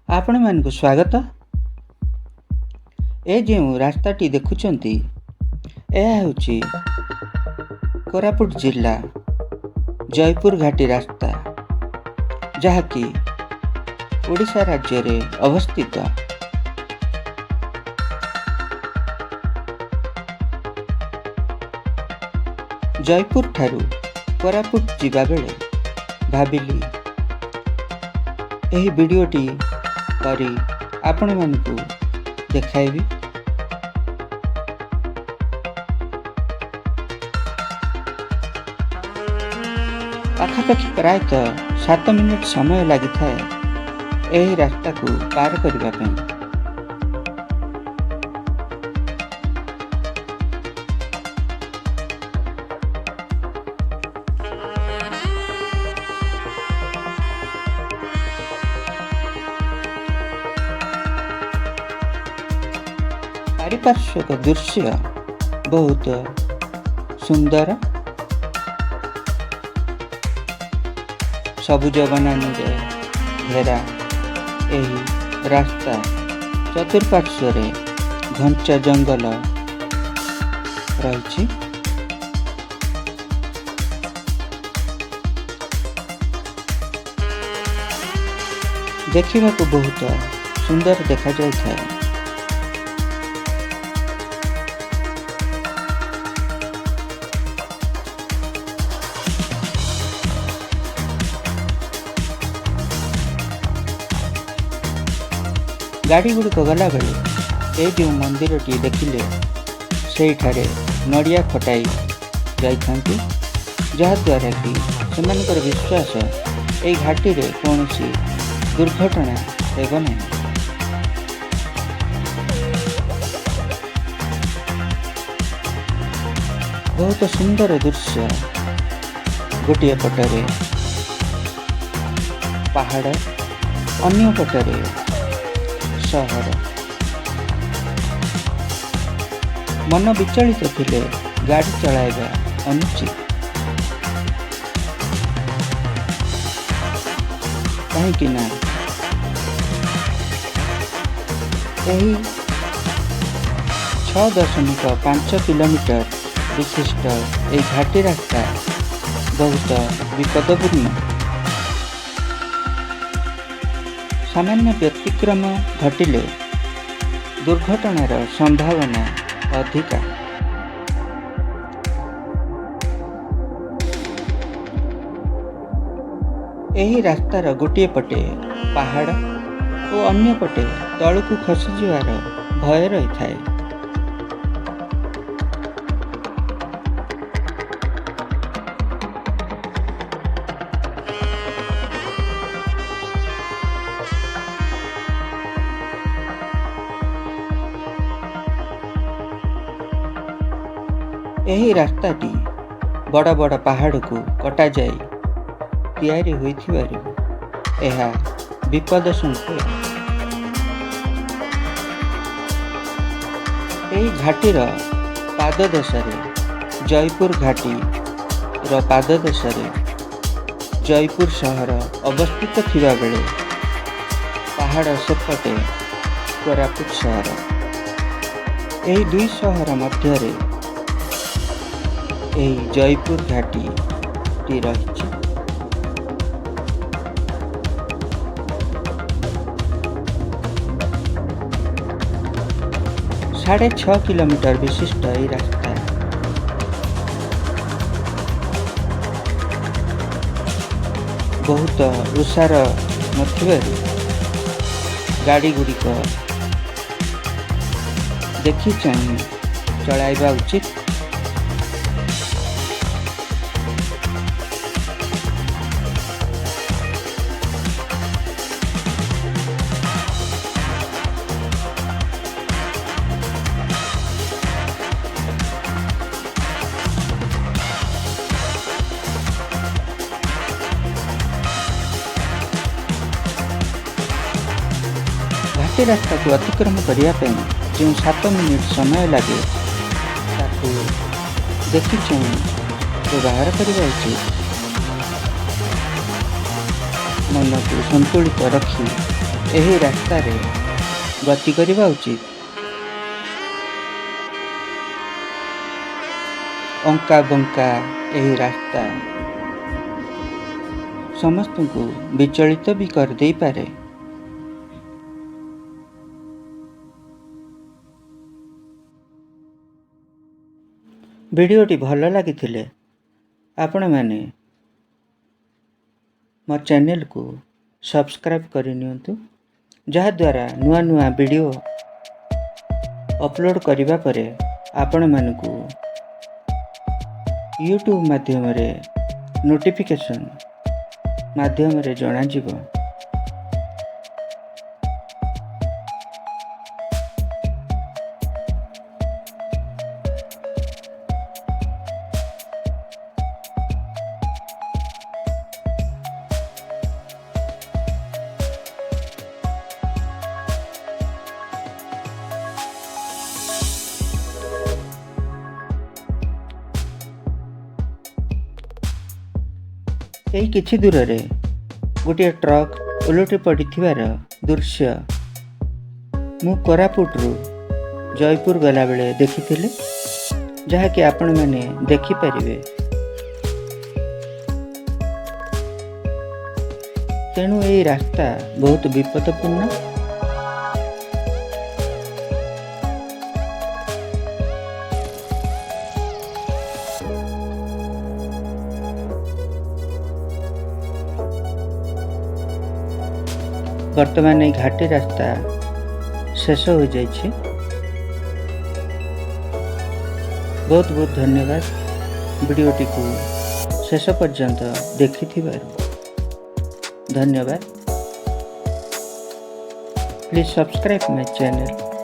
आपण मानक स्वागत। ए जो रास्ताटी देखुंट यह हूँ कोरापुट जिला जयपुर घाटी रास्ता, जहाँकि ओडिशा राज्य रे अवस्थित। जयपुर ठारू कोरापुट जिबा बेले भाविली एही वीडियोटी करी आपण मानकु देखाइबी। पाखापाखि प्रायतः 7 मिनिट समय लगी थाए एही रास्ता को पार करबा पई। पारिपार्श्विक दृश्य बहुत सुंदर, सबुज बनानी घेरा एही रास्ता चतुर्पार्श्व रे घंचा जंगल रही। देखा बहुत सुंदर देखा जाए। गाड़ी गुड़िक गला बेले ये जो मंदिर टी देखिले से नड़िया खटाई जाइथांती, जहाद्वारा कि सेमानकर विश्वास ये घाटी रे कौन सी दुर्घटना हेब नहीं। बहुत सुंदर दृश्य, गोटे पटरे पहाड़, अन्य पटरे सहर। मन विचलित थिले गाड़ी चलाइबा अनुचित, कहीं ना यही 6.5 किलोमीटर विशिष्ट ये घाटी रास्ता बहुत विपदपूर्ण। सामान्य व्यतिक्रम घटिले दुर्घटनार संभावना अधिका। यही रास्तार गोटे पटे पहाड़ और अन्य पटे तलकू खसीजार भय रही थाए। यही रास्ताटी बड़ बड़ पहाड़ को कटा जाई तैयारी होइथिबारु एहा विपद संकुल। यही घाटीर पाददेशरे जयपुर घाटी रो पाददेशरे जयपुर शहर अवस्थित थिबा बेले पहाड़ सेपटे कोरापुट शहर। यही दुई शहर मध्यरे यही जयपुर घाटी टी रही। 6.5 किलोमीटर विशिष्ट यही रास्ता बहुत उषार नथिबारु गाड़ी गुड़िक देखी चाहि चलाइबा उचित। घाटी रास्ता को अतिक्रम करने जो 7 मिनिट समय लगे ताकू देखी चाहि व्यवहार करने उचित। मन को संतुलित रखी ଏହି ରାସ୍ତାରେ ଗତି କରିବା ଉଚିତ। ଅଙ୍କା ବଙ୍କା ଏହି ରାସ୍ତା ସମସ୍ତଙ୍କୁ ବିଚଳିତ ବି କରିଦେଇପାରେ। ଭିଡ଼ିଓଟି ଭଲ ଲାଗିଥିଲେ ଆପଣମାନେ ମୋ ଚ୍ୟାନେଲକୁ ସବସ୍କ୍ରାଇବ୍ କରିନିଅନ୍ତୁ, ଯାହାଦ୍ୱାରା ନୂଆ ନୂଆ ଭିଡ଼ିଓ ଅପଲୋଡ଼ କରିବା ପରେ ଆପଣମାନଙ୍କୁ ୟୁଟ୍ୟୁବ୍ ମାଧ୍ୟମରେ ନୋଟିଫିକେସନ୍ ମାଧ୍ୟମରେ ଜଣାଯିବ। ଏଇ କିଛି ଦୂରରେ ଗୋଟିଏ ଟ୍ରକ୍ ଓଲଟି ପଡ଼ିଥିବାର ଦୃଶ୍ୟ ମୁଁ କୋରାପୁଟରୁ ଜୟପୁର ଗଲାବେଳେ ଦେଖିଥିଲି, ଯାହାକି ଆପଣମାନେ ଦେଖିପାରିବେ। ତେଣୁ ଏହି ରାସ୍ତା ବହୁତ ବିପଦପୂର୍ଣ୍ଣ। ବର୍ତ୍ତମାନ এই ଘାଟି ରାସ୍ତା ଶେଷ ହୋଇଯାଇଛି। ବହୁତ ବହୁତ ଧନ୍ୟବାଦ ଭିଡ଼ିଓଟିକୁ ଶେଷ ପର୍ଯ୍ୟନ୍ତ ଦେଖିଥିବାରୁ। ଧନ୍ୟବାଦ। Please subscribe my channel.